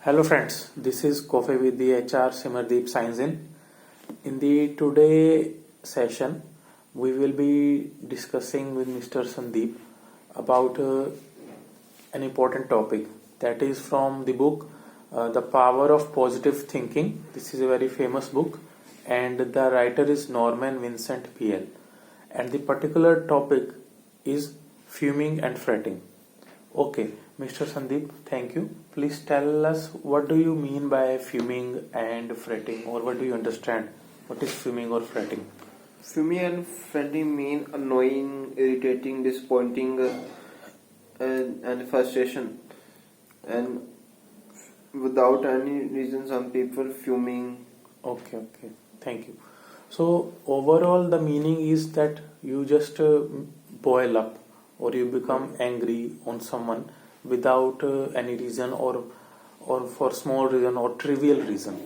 Hello friends, this is Coffee with the HR Simardeep signs in. In the today session, we will be discussing with Mr. Sandeep about an important topic that is from the book The Power of Positive Thinking. This is a very famous book and the writer is Norman Vincent Peale. And the particular topic is fuming and fretting. Okay, Mr. Sandeep, thank you. Please tell us what do you mean by fuming and fretting, or what do you understand? What is fuming or fretting? Fuming and fretting mean annoying, irritating, disappointing, and frustration. And without any reason, some people fuming. Okay, thank you. So, overall, the meaning is that you just boil up or you become angry on someone without any reason or for small reason or trivial reason.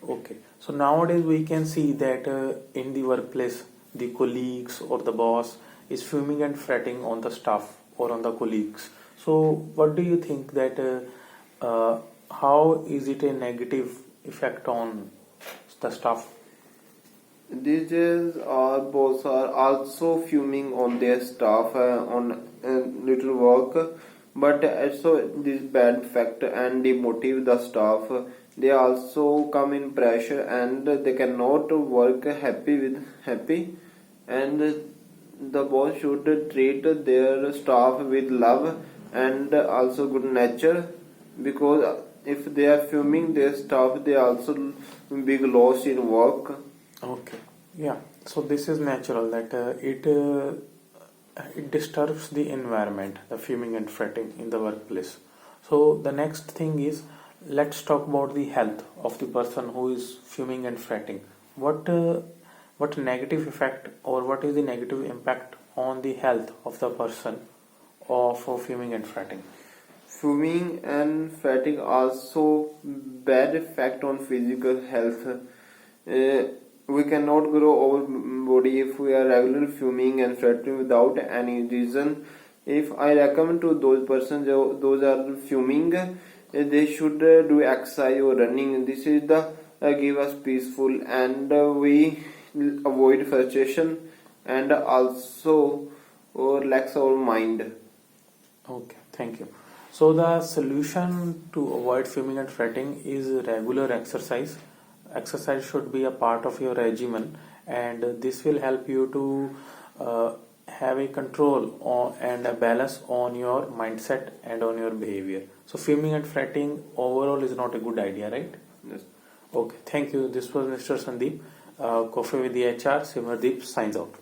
Okay, so nowadays we can see that in the workplace the colleagues or the boss is fuming and fretting on the staff or on the colleagues. So what do you think that how is it a negative effect on the staff? These days, our boss are also fuming on their staff on little work, but also this bad effect and demotive the staff. They also come in pressure and they cannot work happy, and the boss should treat their staff with love and also good nature, because if they are fuming their staff, they also big loss in work. Okay, yeah. So this is natural that it disturbs the environment, the fuming and fretting in the workplace. So the next thing is, let's talk about the health of the person who is fuming and fretting. What negative effect or what is the negative impact on the health of the person of fuming and fretting? Fuming and fretting also bad effect on physical health. We cannot grow our body if we are regularly fuming and fretting without any reason. If I recommend to those persons those are fuming, they should do exercise or running. This is the give us peaceful, and we avoid frustration and also relax our mind. Okay, thank you. So the solution to avoid fuming and fretting is regular exercise. Exercise should be a part of your regimen, and this will help you to have a control and a balance on your mindset and on your behavior. So fuming and fretting overall is not a good idea, right? Yes. Okay, thank you. This was Mr. Sandeep. Coffee with the HR, Simardeep signs out.